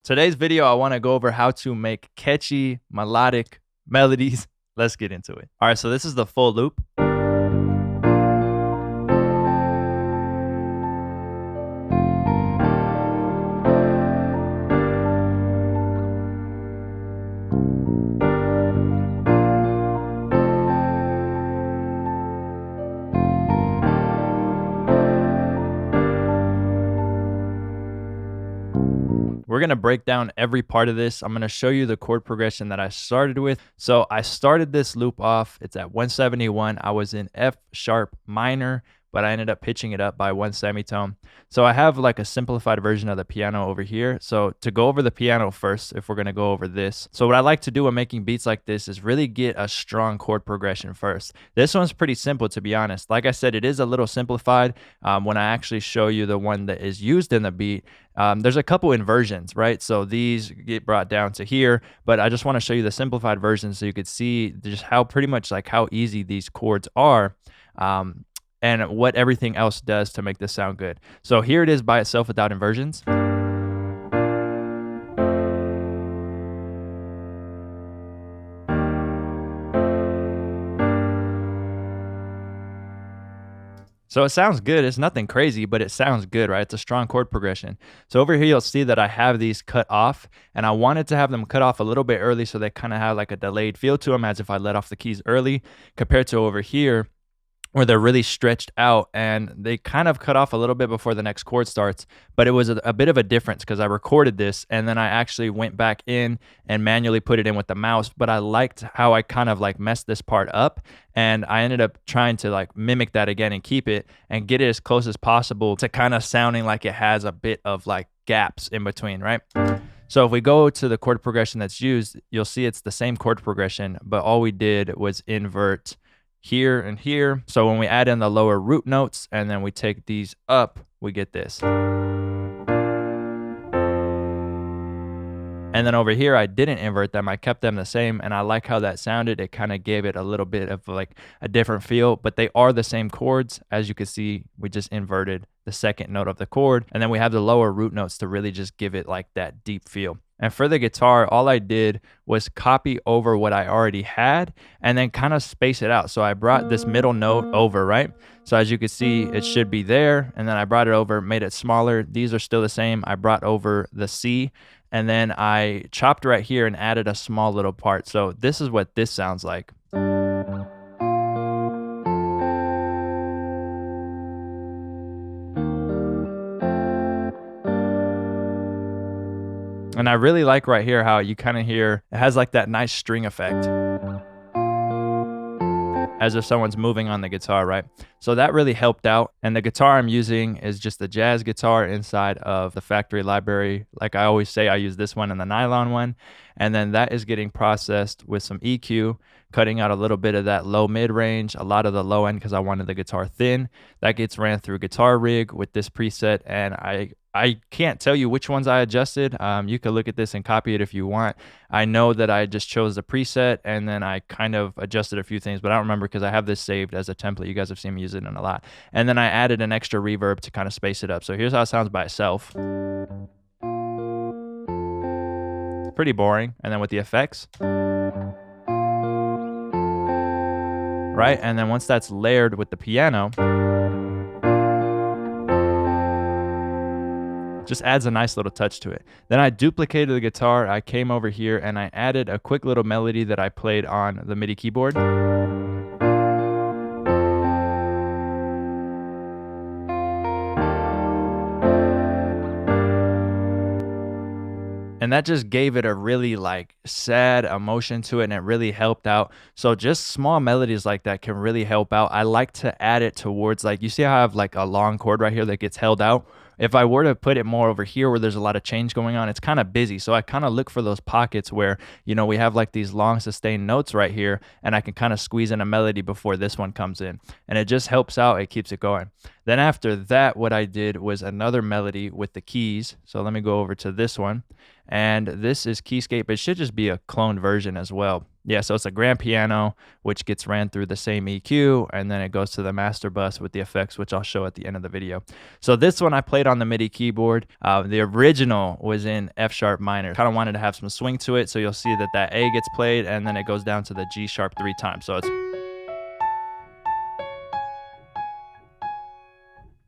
Today's video, I want to go over how to make catchy melodic melodies. Let's get into it. All right, so this is the full loop. We're going to break down every part of this. I'm going to show you the chord progression that I started with. So I started this loop off. It's at 171. I was in F sharp minor, but I ended up pitching it up by one semitone. So I have like a simplified version of the piano over here. So to go over the piano first, if we're going to go over this. So what I like to do when making beats like this is really get a strong chord progression first. This one's pretty simple, to be honest. Like I said, it is a little simplified when I actually show you the one that is used in the beat. There's a couple inversions, right? So these get brought down to here, but I just want to show you the simplified version so you could see just how pretty much like how easy these chords are. And what everything else does to make this sound good. So here it is by itself without inversions. So it sounds good. It's nothing crazy, but it sounds good, right? It's a strong chord progression. So over here, you'll see that I have these cut off, and I wanted to have them cut off a little bit early so they kind of have like a delayed feel to them, as if I let off the keys early, compared to over here, where they're really stretched out and they kind of cut off a little bit before the next chord starts. But it was a bit of a difference because I recorded this and then I actually went back in and manually put it in with the mouse. But I liked how I kind of like messed this part up, and I ended up trying to like mimic that again and keep it and get it as close as possible to kind of sounding like it has a bit of like gaps in between, right? So if we go to the chord progression that's used, you'll see it's the same chord progression, but all we did was invert here and here. So when we add in the lower root notes and then we take these up, we get this. And then over here, I didn't invert them. I kept them the same, and I like how that sounded. It kind of gave it a little bit of like a different feel, but they are the same chords. As you can see, we just inverted the second note of the chord, and then we have the lower root notes to really just give it like that deep feel. And for the guitar, all I did was copy over what I already had and then kind of space it out. So I brought this middle note over, right? So as you can see, it should be there. And then I brought it over, made it smaller. These are still the same. I brought over the C, and then I chopped right here and added a small little part. So this is what this sounds like. And I really like right here how you kind of hear it has like that nice string effect, as if someone's moving on the guitar, right? So that really helped out. And the guitar I'm using is just the jazz guitar inside of the factory library. Like I always say, I use this one and the nylon one. And then that is getting processed with some EQ, cutting out a little bit of that low mid range, a lot of the low end because I wanted the guitar thin. That gets ran through Guitar Rig with this preset, and I can't tell you which ones I adjusted. You could look at this and copy it if you want. I know that I just chose the preset and then I kind of adjusted a few things, but I don't remember because I have this saved as a template. You guys have seen me use it in a lot. And then I added an extra reverb to kind of space it up. So here's how it sounds by itself. Pretty boring. And then with the effects. Right? And then once that's layered with the piano, just adds a nice little touch to it. Then I duplicated the guitar. I came over here and I added a quick little melody that I played on the MIDI keyboard. And that just gave it a really like sad emotion to it, and it really helped out. So just small melodies like that can really help out. I like to add it towards, like, you see how I have like a long chord right here that gets held out? If I were to put it more over here where there's a lot of change going on, it's kind of busy. So I kind of look for those pockets where, you know, we have like these long sustained notes right here, and I can kind of squeeze in a melody before this one comes in. And it just helps out. It keeps it going. Then after that, what I did was another melody with the keys. So let me go over to this one. And this is Keyscape. It should just be a cloned version as well. Yeah, so it's a grand piano, which gets ran through the same EQ, and then it goes to the master bus with the effects, which I'll show at the end of the video. So this one I played on the MIDI keyboard. The original was in F sharp minor. Kind of wanted to have some swing to it, so you'll see that that A gets played, and then it goes down to the G sharp 3 times. So it's,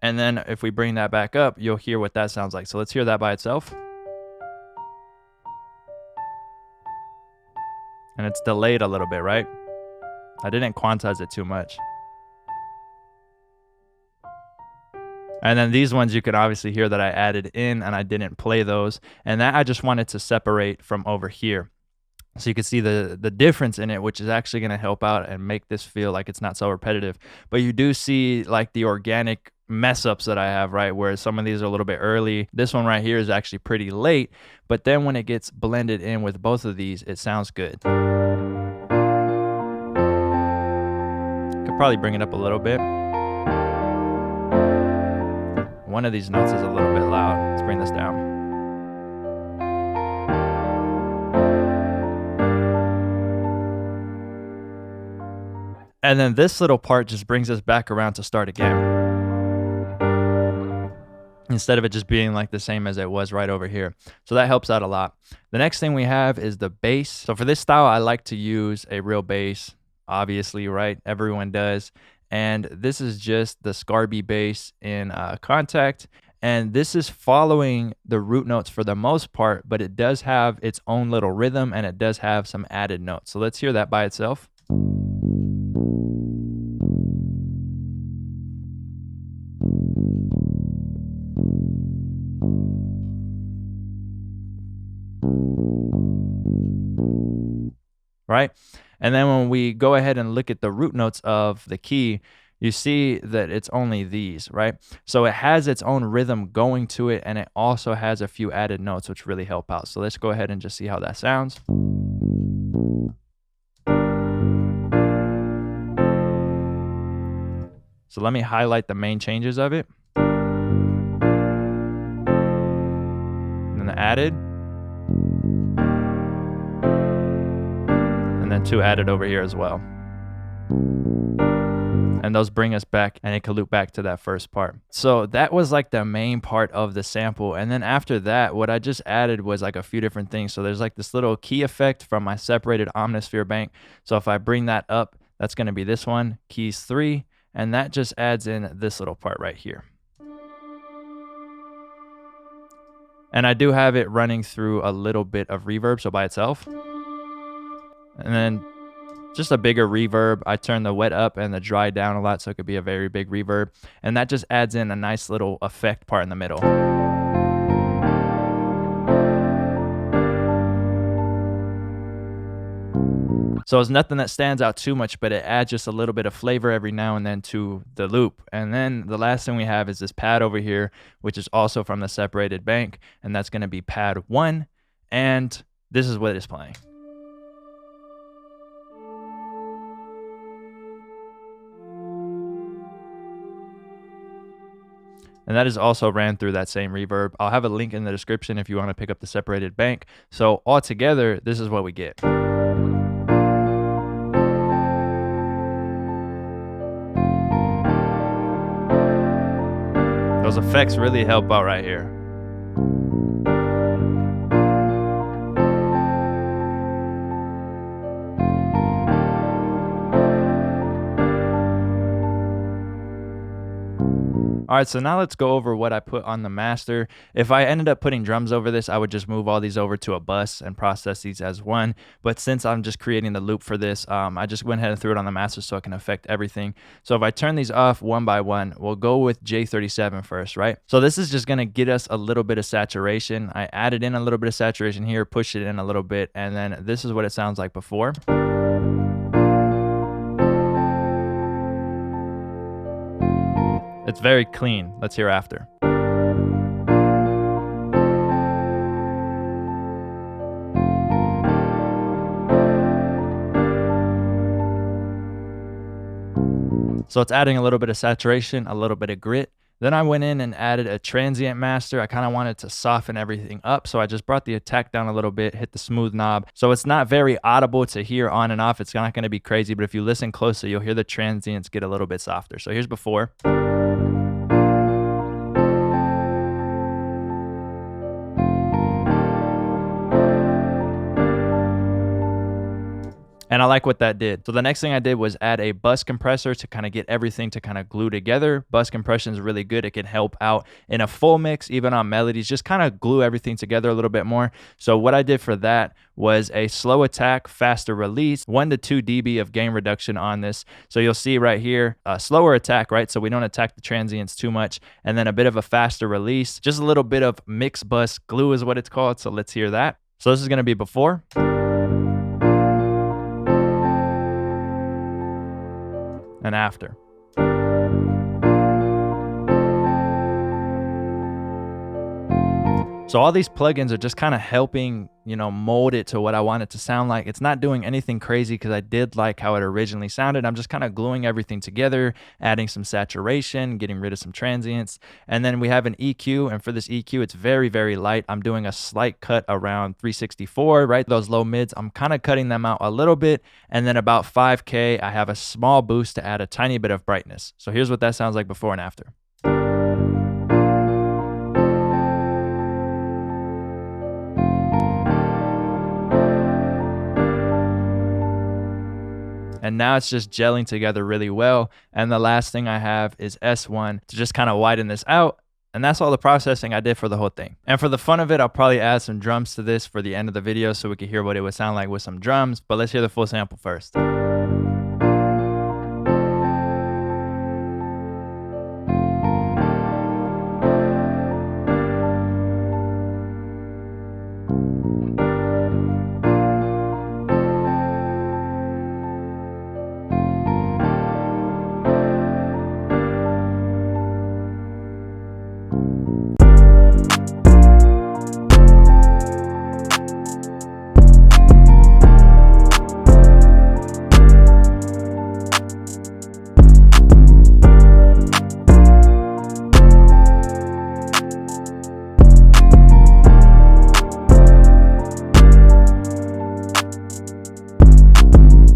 and then if we bring that back up, you'll hear what that sounds like. So let's hear that by itself. And it's delayed a little bit, right? I didn't quantize it too much. And then these ones you can obviously hear that I added in, and I didn't play those. And that I just wanted to separate from over here. So you can see the difference in it, which is actually going to help out and make this feel like it's not so repetitive. But you do see like the organic mess ups that I have, right? Where some of these are a little bit early. This one right here is actually pretty late, but then when it gets blended in with both of these, it sounds good. Could probably bring it up a little bit. One of these notes is a little bit loud. Let's bring this down. And then this little part just brings us back around to start again, instead of it just being like the same as it was right over here. So that helps out a lot. The next thing we have is the bass. So for this style, I like to use a real bass, obviously, right? Everyone does. And this is just the Scarby bass in Contact. And this is following the root notes for the most part, but it does have its own little rhythm, and it does have some added notes. So let's hear that by itself. Right? And then when we go ahead and look at the root notes of the key, you see that it's only these, right? So it has its own rhythm going to it, and it also has a few added notes, which really help out. So let's go ahead and just see how that sounds. So let me highlight the main changes of it. And then the added. And then 2 added over here as well. And those bring us back, and it can loop back to that first part. So that was like the main part of the sample. And then after that, what I just added was like a few different things. So there's like this little key effect from my separated Omnisphere bank. So if I bring that up, that's going to be this one, keys 3. And that just adds in this little part right here. And I do have it running through a little bit of reverb, so by itself. And then just a bigger reverb. I turn the wet up and the dry down a lot, so it could be a very big reverb. And that just adds in a nice little effect part in the middle. So it's nothing that stands out too much, but it adds just a little bit of flavor every now and then to the loop. And then the last thing we have is this pad over here, which is also from the separated bank, and that's going to be pad 1. And this is what it's playing. And that is also ran through that same reverb. I'll have a link in the description if you want to pick up the separated bank. So altogether, this is what we get. Those effects really help out right here. All right, so now let's go over what I put on the master. If I ended up putting drums over this, I would just move all these over to a bus and process these as one. But since I'm just creating the loop for this, I just went ahead and threw it on the master so I can affect everything. So if I turn these off one by one, we'll go with J37 first, right? So this is just gonna get us a little bit of saturation. I added in a little bit of saturation here, pushed it in a little bit, and then this is what it sounds like before. It's very clean. Let's hear after. So it's adding a little bit of saturation, a little bit of grit. Then I went in and added a transient master. I kind of wanted to soften everything up, so I just brought the attack down a little bit, hit the smooth knob. So it's not very audible to hear on and off. It's not going to be crazy, but if you listen closely, you'll hear the transients get a little bit softer. So here's before. And I like what that did. So the next thing I did was add a bus compressor to kind of get everything to kind of glue together. Bus compression is really good. It can help out in a full mix, even on melodies, just kind of glue everything together a little bit more. So what I did for that was a slow attack, faster release, 1 to 2 dB of gain reduction on this. So you'll see right here, a slower attack, right? So we don't attack the transients too much. And then a bit of a faster release, just a little bit of mix bus glue is what it's called. So let's hear that. So this is going to be before. And after. So all these plugins are just kind of helping, you know, mold it to what I want it to sound like. It's not doing anything crazy because I did like how it originally sounded. I'm just kind of gluing everything together, adding some saturation, getting rid of some transients. And then we have an EQ, and for this EQ, it's very, very light. I'm doing a slight cut around 364, right? Those low mids, I'm kind of cutting them out a little bit. And then about 5K, I have a small boost to add a tiny bit of brightness. So here's what that sounds like before and after. And now it's just gelling together really well. And the last thing I have is S1 to just kind of widen this out. And that's all the processing I did for the whole thing. And for the fun of it, I'll probably add some drums to this for the end of the video so we can hear what it would sound like with some drums. But let's hear the full sample first.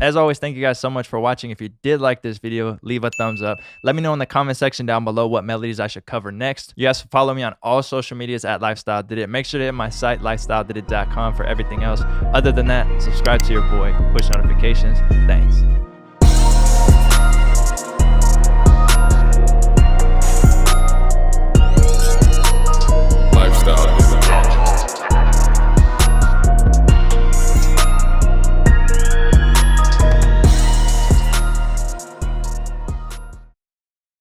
As always, thank you guys so much for watching. If you did like this video, leave a thumbs up. Let me know in the comment section down below what melodies I should cover next. You guys follow me on all social medias at Lifestyle Did It. Make sure to hit my site, lifestyledidit.com, for everything else. Other than that, subscribe to your boy, push notifications. Thanks.